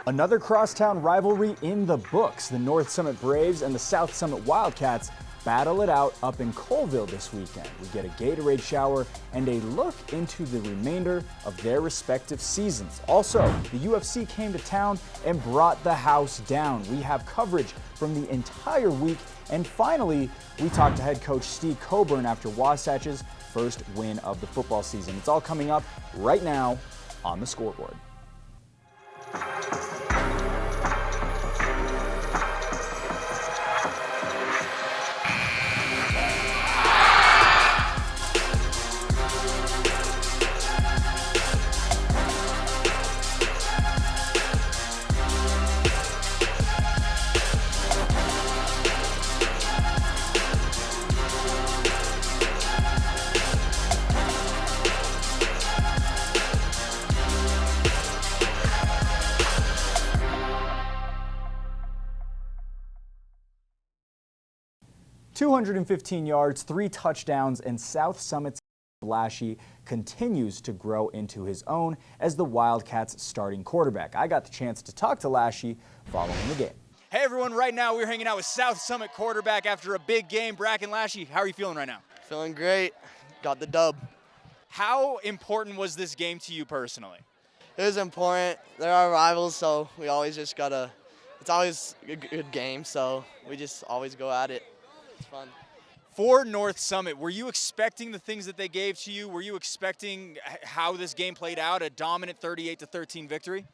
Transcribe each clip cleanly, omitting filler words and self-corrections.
Another crosstown rivalry in the books. The North Summit Braves and the South Summit Wildcats battle it out up in Colville this weekend. We get a Gatorade shower and a look into the remainder of their respective seasons. Also, the UFC came to town and brought the house down. We have coverage from the entire week. And finally, we talked to head coach Steve Coburn after Wasatch's first win of the football season. It's all coming up right now on the Scoreboard. "215 yards, 3 touchdowns, and South Summit's Blashy continues to grow into his own as the Wildcats' starting quarterback. I got the chance to talk to Lashy following the game. Hey everyone, right now we're hanging out with South Summit quarterback after a big game. Bracken Lashy, how are you feeling right now? Feeling great. Got the dub. How important was this game to you personally? It was important. They're our rivals, so we always just gotta, it's always a good game, so we just always go at it. It's fun. For North Summit, were you expecting the things that they gave to you? Were you expecting how this game played out, a dominant 38-13 victory?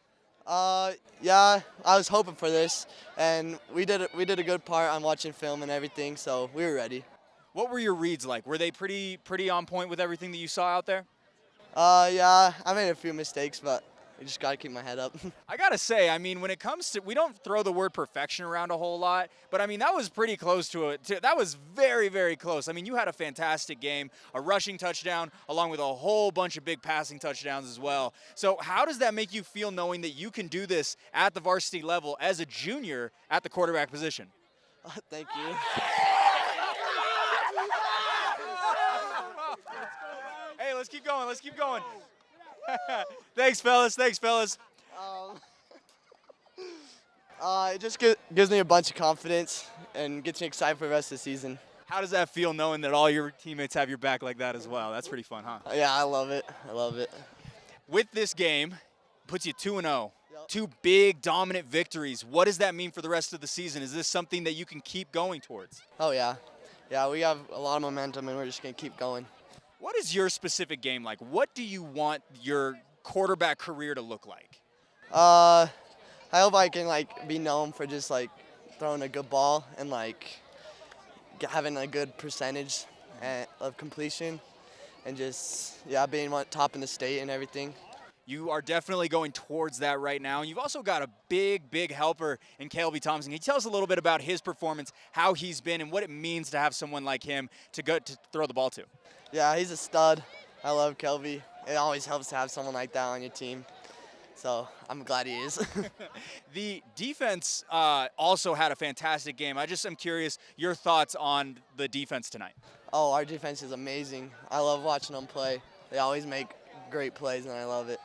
Yeah, I was hoping for this, and we did a good part on watching film and everything, so we were ready. What were your reads like? Were they pretty on point with everything that you saw out there? Yeah, I made a few mistakes, but I just gotta keep my head up. I gotta say, I mean, when it comes to, we don't throw the word perfection around a whole lot, but I mean, that was pretty close to it. That was very, very close. I mean, you had a fantastic game, a rushing touchdown, along with a whole bunch of big passing touchdowns as well. So how does that make you feel knowing that you can do this at the varsity level as a junior at the quarterback position? Thank you. Hey, let's keep going, let's keep going. Thanks, fellas. Thanks, fellas. It just gives me a bunch of confidence and gets me excited for the rest of the season. How does that feel knowing that all your teammates have your back like that as well? That's pretty fun, huh? Yeah, I love it. I love it. With this game, puts you 2-0. Yep. 2 big, dominant victories. What does that mean for the rest of the season? Is this something that you can keep going towards? Oh, yeah. Yeah, we have a lot of momentum, and we're just going to keep going. What is your specific game like? What do you want your quarterback career to look like? I hope I can be known for just throwing a good ball and having a good percentage of completion, and just being top in the state and everything. You are definitely going towards that right now. And you've also got a big helper in Caleb Thompson. Can you tell us a little bit about his performance, how he's been, and what it means to have someone like him to throw the ball to? Yeah, he's a stud. I love Kelby. It always helps to have someone like that on your team. So I'm glad he is. The defense also had a fantastic game. I just am curious your thoughts on the defense tonight. Oh, our defense is amazing. I love watching them play. They always make great plays, and I love it.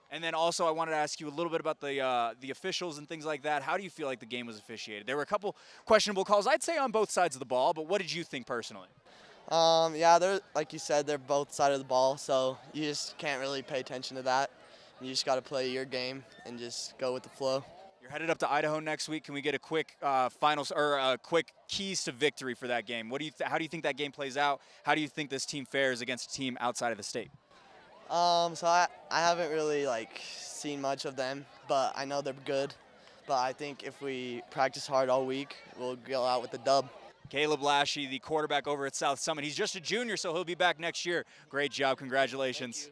And then also I wanted to ask you a little bit about the officials and things like that. How do you feel like the game was officiated? There were a couple questionable calls, I'd say, on both sides of the ball, but what did you think personally? Yeah, they're, like you said, they're both sides of the ball, so you just can't really pay attention to that. You just got to play your game and just go with the flow. You're headed up to Idaho next week. Can we get a quick quick keys to victory for that game? How do you think that game plays out? How do you think this team fares against a team outside of the state? So I haven't really seen much of them, but I know they're good. But I think if we practice hard all week, we'll go out with the dub. Caleb Lashy, the quarterback over at South Summit. He's just a junior, so he'll be back next year. Great job. Congratulations.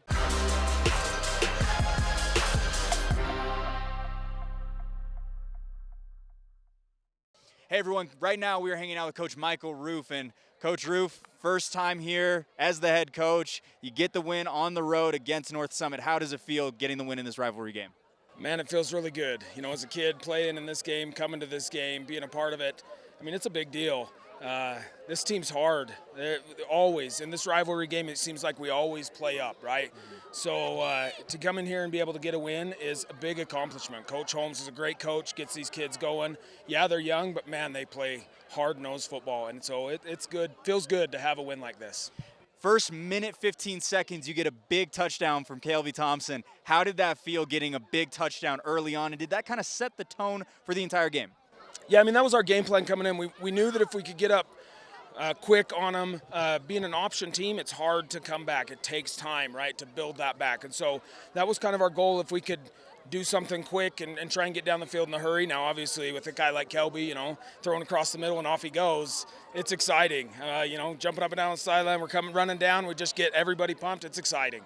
Hey, everyone. Right now, we are hanging out with Coach Michael Roof. And Coach Roof, first time here as the head coach. You get the win on the road against North Summit. How does it feel getting the win in this rivalry game? Man, it feels really good. You know, as a kid playing in this game, coming to this game, being a part of it, I mean, it's a big deal. This team's hard. Always. In this rivalry game, it seems like we always play up, right? So to come in here and be able to get a win is a big accomplishment. Coach Holmes is a great coach, gets these kids going. Yeah, they're young, but, man, they play hard-nosed football. And so it's good. Feels good to have a win like this. First minute, 15 seconds, you get a big touchdown from Kelvy Thompson. How did that feel, getting a big touchdown early on? And did that kind of set the tone for the entire game? Yeah, I mean, that was our game plan coming in. We knew that if we could get up quick on them, being an option team, it's hard to come back. It takes time, right, to build that back. And so that was kind of our goal, if we could do something quick and try and get down the field in a hurry. Now, obviously, with a guy like Kelby, throwing across the middle and off he goes, it's exciting. Jumping up and down the sideline, we're running down, we just get everybody pumped. It's exciting.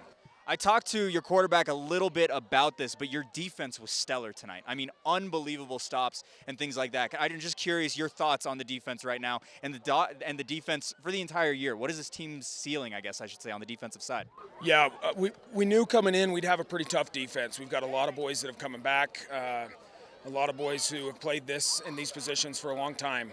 I talked to your quarterback a little bit about this, but your defense was stellar tonight. I mean, unbelievable stops and things like that. I'm just curious your thoughts on the defense right now and the defense for the entire year. What is this team's ceiling, I guess I should say, on the defensive side? Yeah, we knew coming in we'd have a pretty tough defense. We've got a lot of boys that have coming back, a lot of boys who have played in these positions for a long time.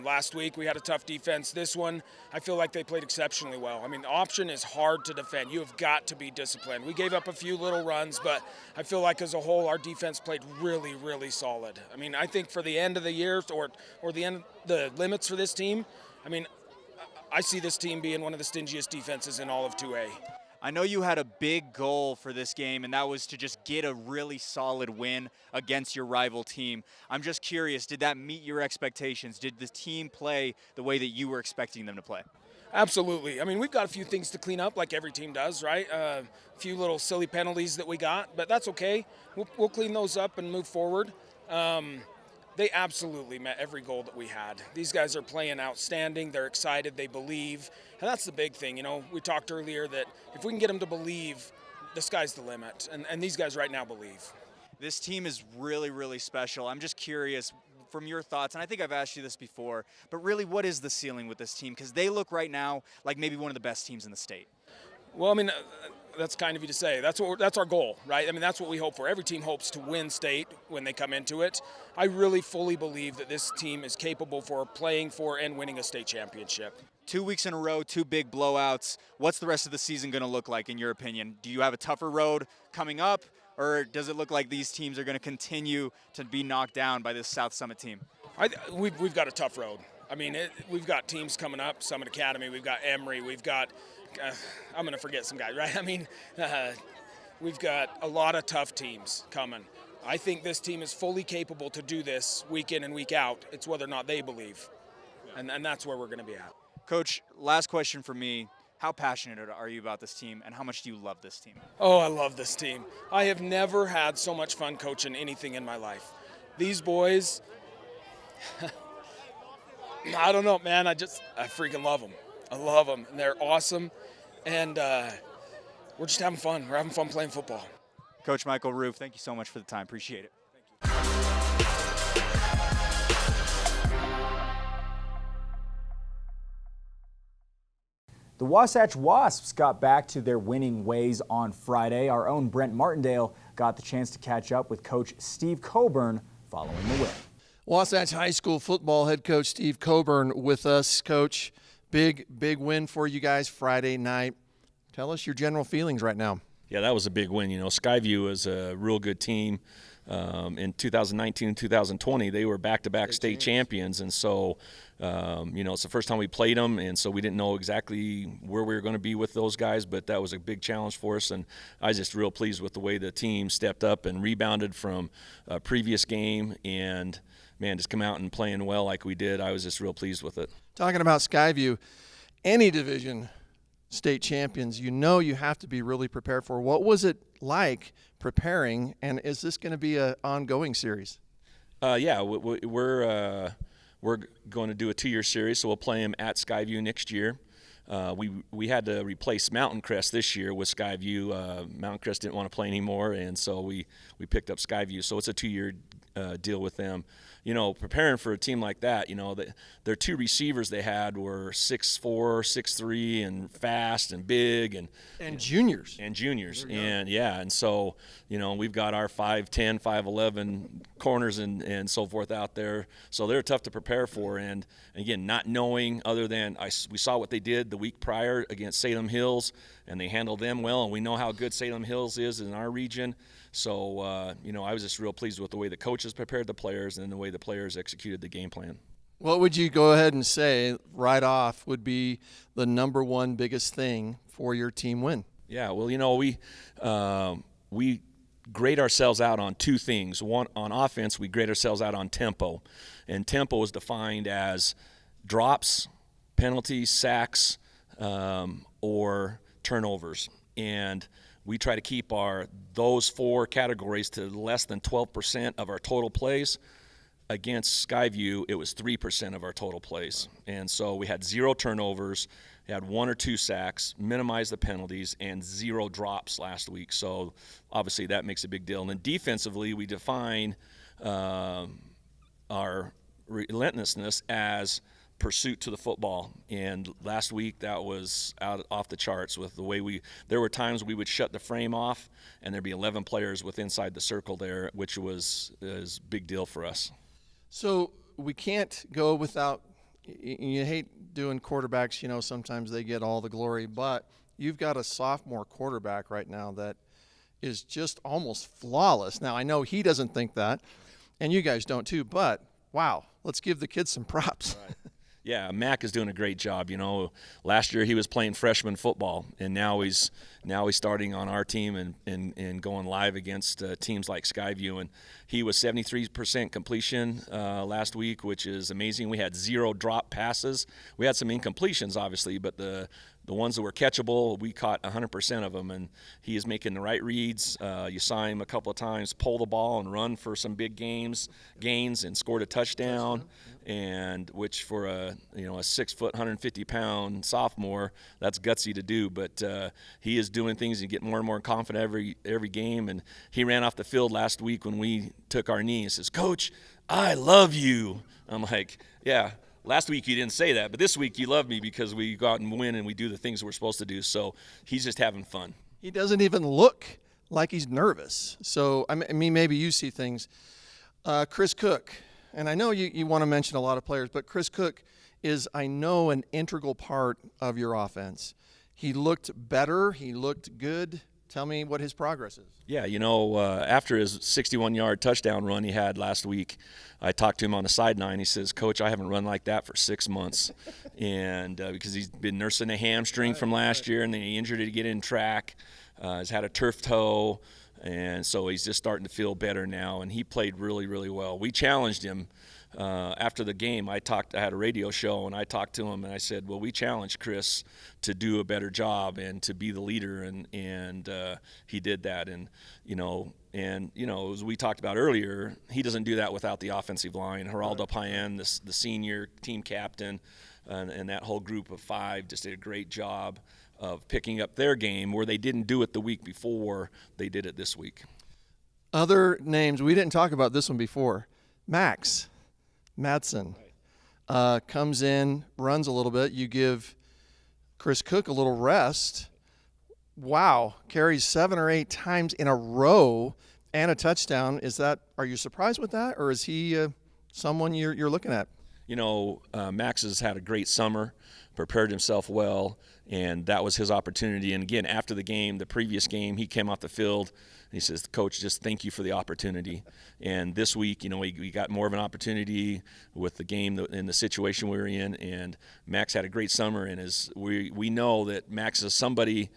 Last week we had a tough defense. This one, I feel like they played exceptionally well. I mean, option is hard to defend. You have got to be disciplined. We gave up a few little runs, but I feel like as a whole our defense played really, really solid. I mean, I think for the end of the year or the limits for this team, I mean, I see this team being one of the stingiest defenses in all of 2A. I know you had a big goal for this game, and that was to just get a really solid win against your rival team. I'm just curious, did that meet your expectations? Did the team play the way that you were expecting them to play? Absolutely. I mean, we've got a few things to clean up like every team does, right? A few little silly penalties that we got, but that's okay. We'll clean those up and move forward. They absolutely met every goal that we had. These guys are playing outstanding. They're excited. They believe. And that's the big thing. We talked earlier that if we can get them to believe, the sky's the limit. And these guys right now believe. This team is really, really special. I'm just curious from your thoughts, and I think I've asked you this before, but really what is the ceiling with this team? Because they look right now like maybe one of the best teams in the state. Well, I mean, that's kind of you to say. That's our goal, right? I mean, that's what we hope for. Every team hopes to win state when they come into it. I really fully believe that this team is capable for playing for and winning a state championship. 2 weeks in a row, 2 big blowouts. What's the rest of the season going to look like in your opinion? Do you have a tougher road coming up, or does it look like these teams are going to continue to be knocked down by this South Summit team? We've got a tough road. I mean, we've got teams coming up, Summit Academy, we've got Emory, we've got I'm going to forget some guys, right? I mean, we've got a lot of tough teams coming. I think this team is fully capable to do this week in and week out. It's whether or not they believe, and that's where we're going to be at. Coach, last question for me. How passionate are you about this team, and how much do you love this team? Oh, I love this team. I have never had so much fun coaching anything in my life. These boys, I don't know, man. I freaking love them. I love them, and they're awesome, and we're just having fun. We're having fun playing football. Coach Michael Roof, thank you so much for the time. Appreciate it. The Wasatch Wasps got back to their winning ways on Friday. Our own Brent Martindale got the chance to catch up with Coach Steve Coburn following the win. Wasatch High School football head coach Steve Coburn with us. Coach, big win for you guys Friday night. Tell us your general feelings right now. Yeah, that was a big win. Skyview is a real good team. In 2019 and 2020, they were back-to-back state champions. And so, it's the first time we played them, and so we didn't know exactly where we were going to be with those guys, but that was a big challenge for us. And I was just real pleased with the way the team stepped up and rebounded from a previous game and, man, just come out and playing well like we did. I was just real pleased with it. Talking about Skyview, any division state champions, you have to be really prepared for. What was it like preparing, and is this going to be an ongoing series? Yeah, we're going to do a 2-year series, so we'll play them at Skyview next year. We had to replace Mountain Crest this year with Skyview. Mountain Crest didn't want to play anymore, and so we picked up Skyview. So it's a 2-year deal with them. Preparing for a team like that, their 2 receivers they had were 6'4", 6'3", and fast and big, and juniors. And so we've got our 5'10", 5'11" corners and so forth out there. So they're tough to prepare for. And again, not knowing other than we saw what they did the week prior against Salem Hills, and they handled them well. And we know how good Salem Hills is in our region. So, I was just real pleased with the way the coaches prepared the players and the way the players executed the game plan. What would you go ahead and say right off would be the number one biggest thing for your team win? Yeah, well, we grade ourselves out on two things. One, on offense, we grade ourselves out on tempo. And tempo is defined as drops, penalties, sacks, or turnovers. And we try to keep those four categories to less than 12% of our total plays. Against Skyview, it was 3% of our total plays. And so we had 0 turnovers, had 1 or 2 sacks, minimized the penalties, and 0 drops last week. So obviously that makes a big deal. And then defensively, we define our relentlessness as pursuit to the football. And last week that was off the charts with the way there were times we would shut the frame off and there'd be 11 players inside the circle there, which is a big deal for us. So we can't go without – you hate doing quarterbacks, sometimes they get all the glory, but you've got a sophomore quarterback right now that is just almost flawless. Now, I know he doesn't think that, and you guys don't too, but, wow, let's give the kids some props. Right. Yeah, Mac is doing a great job. Last year he was playing freshman football, and now he's starting on our team and going live against teams like Skyview. And he was 73% completion last week, which is amazing. We had 0 drop passes. We had some incompletions, obviously, but the ones that were catchable, we caught 100% of them, and he is making the right reads. You saw him a couple of times pull the ball and run for some big gains, and scored a touchdown. And which for a 6 foot, 150-pound sophomore, that's gutsy to do. But he is doing things and getting more and more confident every game. And he ran off the field last week when we took our knee and says, "Coach, I love you." I'm like, yeah. Last week you didn't say that, but this week you love me because we go out and win and we do the things we're supposed to do. So he's just having fun. He doesn't even look like he's nervous. So, I mean, maybe you see things. Chris Cook, and I know you want to mention a lot of players, but Chris Cook is, I know, an integral part of your offense. He looked better. He looked good. Tell me what his progress is. Yeah, after his 61-yard touchdown run he had last week, I talked to him on the sideline. He says, "Coach, I haven't run like that for 6 months." And because he's been nursing a hamstring from last year, and then he injured it to get in track. He's had a turf toe, and so he's just starting to feel better now. And he played really, really well. We challenged him. After the game, I had a radio show, and I talked to him, and I said, well, we challenged Chris to do a better job and to be the leader, and he did that. And as we talked about earlier, he doesn't do that without the offensive line. Geraldo Payan, the senior team captain, and that whole group of 5 just did a great job of picking up their game where they didn't do it the week before. They did it this week. Other names, we didn't talk about this one before. Max Madsen comes in, runs a little bit. You give Chris Cook a little rest. Wow, carries 7 or 8 times in a row and a touchdown. Are you surprised with that, or is he someone you're looking at? Max has had a great summer, prepared himself well, and that was his opportunity. And again, after the game, the previous game, he came off the field and he says, "Coach, just thank you for the opportunity." And this week, we got more of an opportunity with the game and the situation we were in. And Max had a great summer, and we know that Max is somebody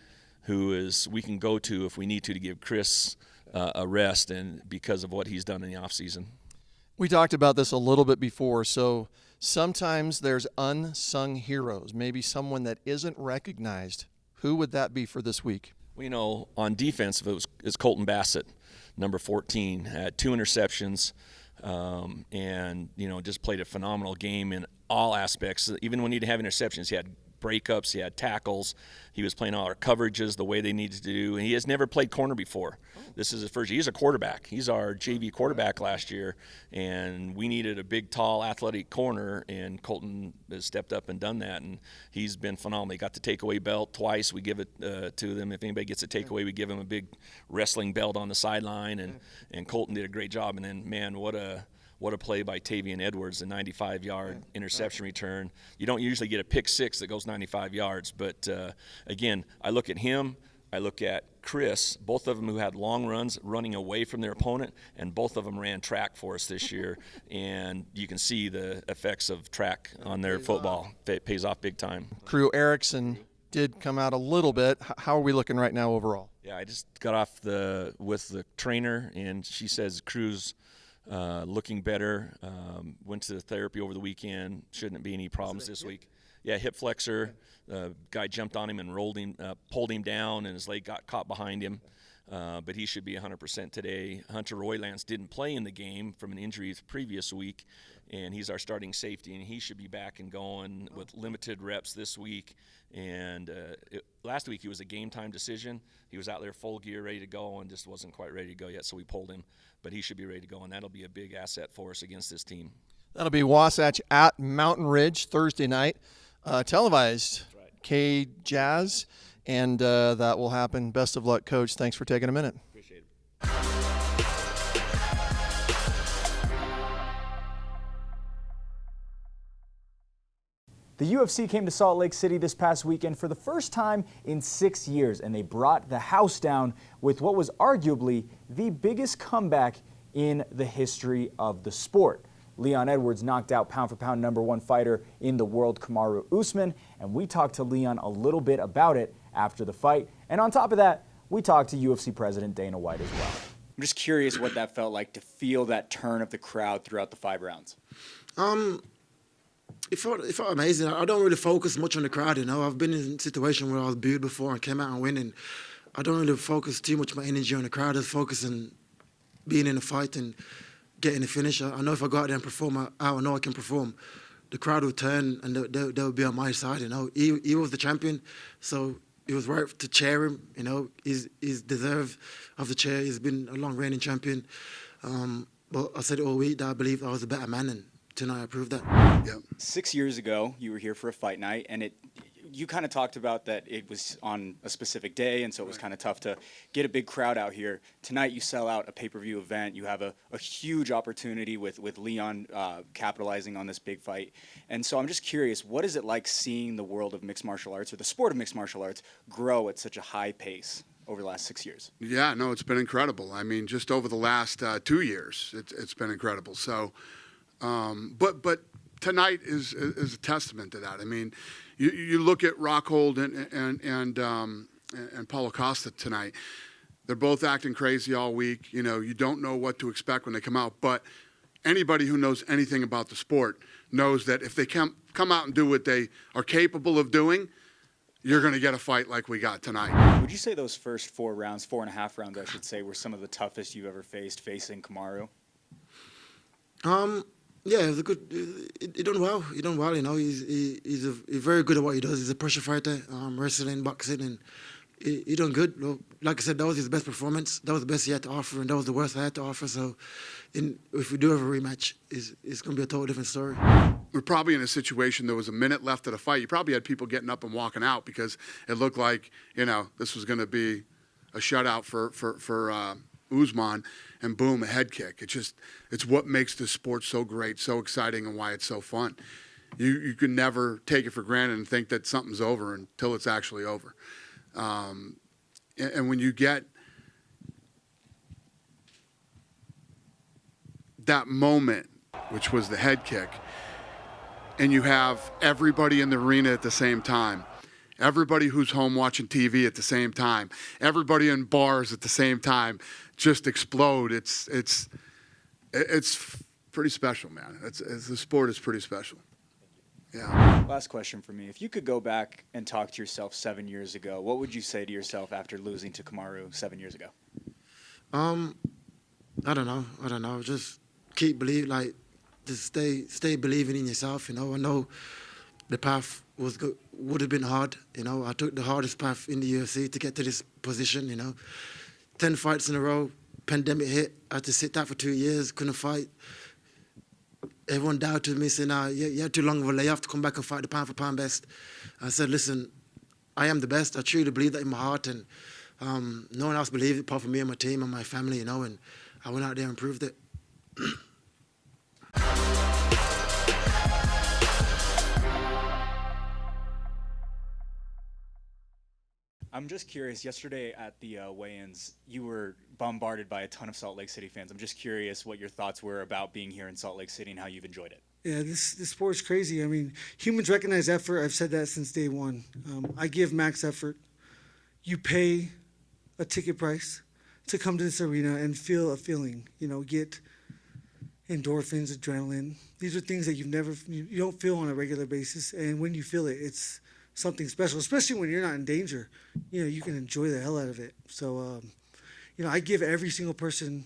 who we can go to if we need to give Chris a rest, and because of what he's done in the offseason. We talked about this a little bit before. So sometimes there's unsung heroes, maybe someone that isn't recognized. Who would that be for this week? Well, on defense, it's Colton Bassett, number 14, had 2 interceptions, and just played a phenomenal game in all aspects. Even when he didn't have interceptions, he had breakups, he had tackles, he was playing all our coverages the way they needed to do, and he has never played corner before. This is his first year. He's a quarterback. He's our JV quarterback last year, and we needed a big, tall, athletic corner, and Colton has stepped up and done that, and he's been phenomenal. He got the takeaway belt twice. We give it to them. If anybody gets a takeaway, we give him a big wrestling belt on the sideline, and Colton did a great job. And then, man, what a play by Tavian Edwards, a 95-yard interception return. You don't usually get a pick six that goes 95 yards, but again, I look at him, I look at Chris, both of them who had long runs running away from their opponent, and both of them ran track for us this year, and you can see the effects of track on their football. It pays off big time. Crew Erickson did come out a little bit. How are we looking right now overall? Yeah, I just got off with the trainer, and she says Crew's looking better. Went to the therapy over the weekend. Shouldn't be any problems this week. Yeah, hip flexor. Guy jumped on him and rolled him, pulled him down, and his leg got caught behind him. But he should be 100% today. Hunter Roylance didn't play in the game from an injury the previous week, and he's our starting safety, and he should be back and going with limited reps this week. And last week he was a game-time decision. He was out there full gear, ready to go, and just wasn't quite ready to go yet, so we pulled him. But he should be ready to go, and that'll be a big asset for us against this team. That'll be Wasatch at Mountain Ridge Thursday night, televised. That's right. K Jazz, and that will happen. Best of luck, Coach. Thanks for taking a minute. Appreciate it. The UFC came to Salt Lake City this past weekend for the first time in 6 years, and they brought the house down with what was arguably the biggest comeback in the history of the sport. Leon Edwards knocked out pound-for-pound #1 fighter in the world, Kamaru Usman, and we talked to Leon a little bit about it after the fight. And on top of that, we talked to UFC President Dana White as well. I'm just curious what that felt like to feel that turn of the crowd throughout the 5 rounds. It felt amazing. I don't really focus much on the crowd, you know. I've been in a situation where I was booed before and came out and win, and I don't really focus too much of my energy on the crowd. I just focus on being in a fight and getting a finish. I know if I go out there and perform, I know I can perform. The crowd will turn and they'll be on my side, you know. He was the champion, so it was right to cheer him, you know. He's deserved of the chair. He's been a long reigning champion. But I said it all week that I believe I was a better man, and tonight I proved that. Yeah. 6 years ago, you were here for a fight night, and you kind of talked about that it was on a specific day, and so it was kind of tough to get a big crowd out here. Tonight, you sell out a pay-per-view event. You have a huge opportunity with Leon capitalizing on this big fight. And so I'm just curious, what is it like seeing the world of mixed martial arts, or the sport of mixed martial arts, grow at such a high pace over the last 6 years? Yeah, no, it's been incredible. I mean, just over the last 2 years, it's been incredible. So, but tonight is a testament to that. I mean, you look at Rockhold and Paulo Costa tonight. They're both acting crazy all week. You know, you don't know what to expect when they come out. But anybody who knows anything about the sport knows that if they come out and do what they are capable of doing, you're going to get a fight like we got tonight. Would you say those first 4 rounds, 4.5 rounds, I should say, were some of the toughest you've ever faced facing Kamaru? Yeah, it was a good. He done well. He done well. You know, he's very good at what he does. He's a pressure fighter, wrestling, boxing, and he done good. Well, like I said, that was his best performance. That was the best he had to offer, and that was the worst I had to offer. So, if we do have a rematch, it's going to be a totally different story. We're probably in a situation, there was a minute left of the fight. You probably had people getting up and walking out because it looked like, you know, this was going to be a shutout for Usman, and boom, a head kick. It's what makes this sport so great, so exciting, and why it's so fun. You can never take it for granted and think that something's over until it's actually over. And when you get that moment, which was the head kick, and you have everybody in the arena at the same time, everybody who's home watching TV at the same time, everybody in bars at the same time, just explode. It's pretty special, man. The sport is pretty special. Yeah. Last question for me. If you could go back and talk to yourself 7 years ago, what would you say to yourself after losing to Kamaru 7 years ago? I don't know. Just keep believing, just stay believing in yourself. You know, I know the path would have been hard. I took the hardest path in the UFC to get to this position. 10 fights in a row. Pandemic hit. I had to sit out for 2 years. Couldn't fight. Everyone doubted me, saying, you had too long of a layoff to come back and fight the pound for pound best. I said, listen, I am the best. I truly believe that in my heart, and no one else believed it apart from me and my team and my family, and I went out there and proved it. I'm just curious, yesterday at the weigh-ins, you were bombarded by a ton of Salt Lake City fans. I'm just curious what your thoughts were about being here in Salt Lake City and how you've enjoyed it. Yeah, this sport's crazy. I mean, humans recognize effort. I've said that since day one. I give max effort. You pay a ticket price to come to this arena and feel a feeling, get endorphins, adrenaline. These are things that you don't feel on a regular basis. And when you feel it, it's something special, especially when you're not in danger. You can enjoy the hell out of it. So, I give every single person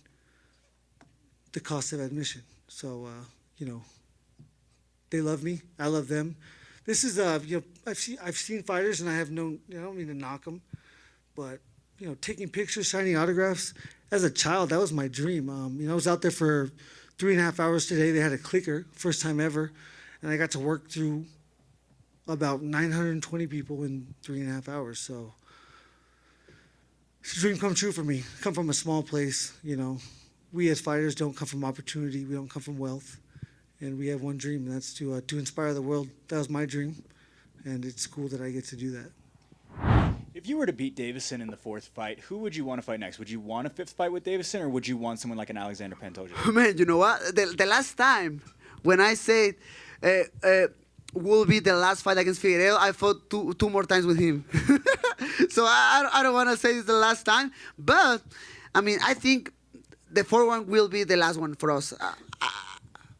the cost of admission. So, they love me. I love them. This is, I've seen fighters, and I don't mean to knock them, but taking pictures, signing autographs. As a child, that was my dream. I was out there for 3.5 hours today. They had a clicker, first time ever, and I got to work through about 920 people in 3.5 hours. So it's a dream come true for me. I come from a small place. We as fighters don't come from opportunity. We don't come from wealth. And we have one dream, and that's to inspire the world. That was my dream, and it's cool that I get to do that. If you were to beat Davison in the fourth fight, who would you want to fight next? Would you want a fifth fight with Davison, or would you want someone like an Alexander Pantoja? Man, you know what? The last time when I said will be the last fight against Figueiredo, I fought two more times with him. So I don't want to say it's the last time, but I think the fourth one will be the last one for us.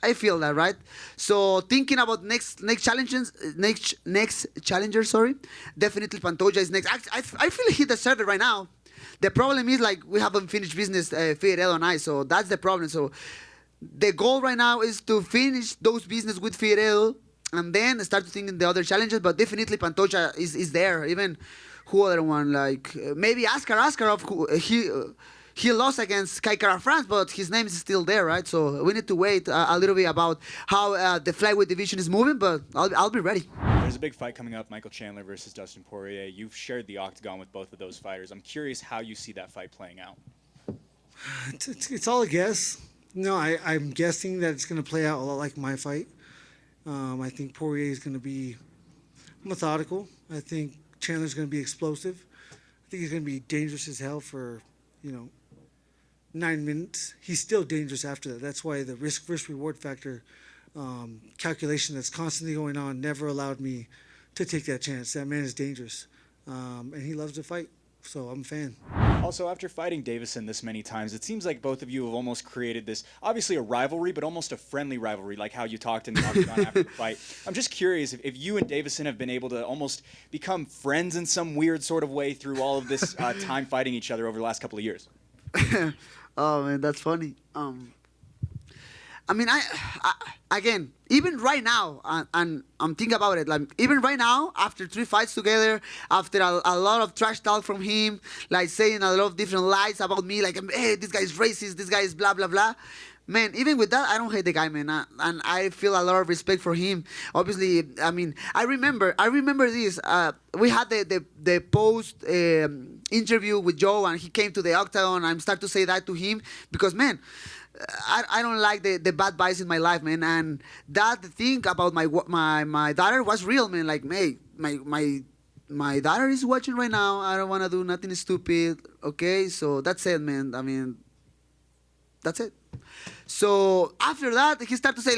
I feel that, right? So thinking about next challengers, definitely Pantoja is next. I feel he deserves it right now. The problem is we haven't finished business, Figueiredo and I, so that's the problem. So the goal right now is to finish those business with Figueiredo and then start to think in the other challenges. But definitely Pantoja is there. Even who other one, maybe Askarov, he lost against Kai Kara France, but his name is still there, right? So we need to wait a little bit about how the flyweight division is moving, but I'll be ready. There's a big fight coming up, Michael Chandler versus Dustin Poirier. You've shared the octagon with both of those fighters. I'm curious how you see that fight playing out. It's all a guess. I'm guessing that it's going to play out a lot like my fight. I think Poirier is going to be methodical. I think Chandler's going to be explosive. I think he's going to be dangerous as hell for, 9 minutes. He's still dangerous after that. That's why the risk-reward factor calculation that's constantly going on never allowed me to take that chance. That man is dangerous, and he loves to fight, so I'm a fan. Also, after fighting Davison this many times, it seems like both of you have almost created this, obviously a rivalry, but almost a friendly rivalry, like how you talked in the octagon after the fight. I'm just curious if you and Davison have been able to almost become friends in some weird sort of way through all of this time fighting each other over the last couple of years. Oh man, that's funny. Again, even right now, and I'm thinking about it, even right now, after 3 fights together, after a lot of trash talk from him, saying a lot of different lies about me, hey, this guy is racist, this guy is blah, blah, blah. Man, even with that, I don't hate the guy, man, and I feel a lot of respect for him. Obviously, I remember this. We had the post interview with Joe, and he came to the octagon. I'm start to say that to him because, man, I don't like the bad vibes in my life, man. And that thing about my daughter was real, man. My daughter is watching right now. I don't want to do nothing stupid. Okay, so that's it, man. That's it. So after that, he started to say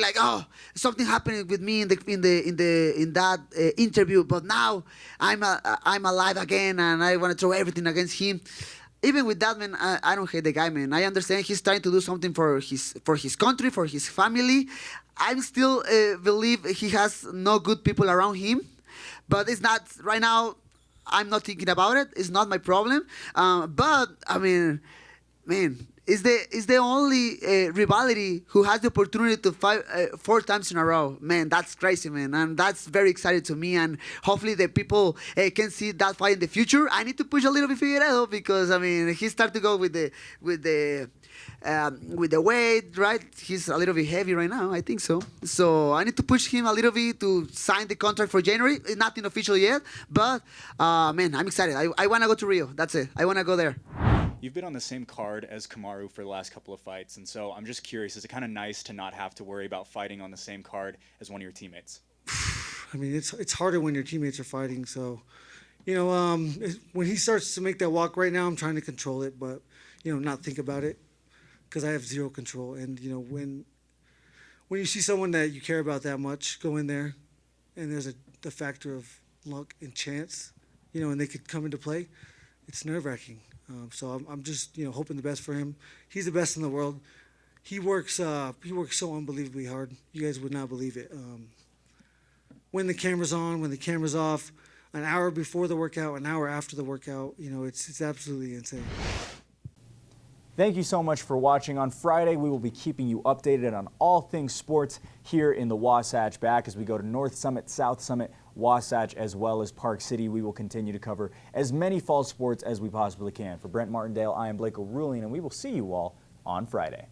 something happening with me in that interview. But now I'm alive again, and I want to throw everything against him. Even with that, man, I don't hate the guy, man. I understand he's trying to do something for his country, for his family. I still believe he has no good people around him, but it's not right now. I'm not thinking about it. It's not my problem. But man, is the only rivalry who has the opportunity to fight 4 times in a row. Man, that's crazy, man, and that's very exciting to me. And hopefully the people can see that fight in the future. I need to push a little bit Figueiredo because I mean he started to go with the weight, right? He's a little bit heavy right now, I think so. So I need to push him a little bit to sign the contract for January. It's nothing official yet, but man, I'm excited. I want to go to Rio. That's it. I want to go there. You've been on the same card as Kamaru for the last couple of fights, and so I'm just curious, is it kind of nice to not have to worry about fighting on the same card as one of your teammates? I mean, it's harder when your teammates are fighting. So, you know, when he starts to make that walk right now, I'm trying to control it, but, you know, not think about it because I have zero control. And, you know, when you see someone that you care about that much go in there and there's the factor of luck and chance, you know, and they could come into play, it's nerve-wracking. So I'm just, you know, hoping the best for him. He's the best in the world. He works so unbelievably hard. You guys would not believe it. When the camera's on, when the camera's off, an hour before the workout, an hour after the workout, you know, it's absolutely insane. Thank you so much for watching. On Friday, we will be keeping you updated on all things sports here in the Wasatch Back as we go to North Summit, South Summit, Wasatch, as well as Park City. We will continue to cover as many fall sports as we possibly can. For Brent Martindale, I am Blake O'Rulian, and we will see you all on Friday.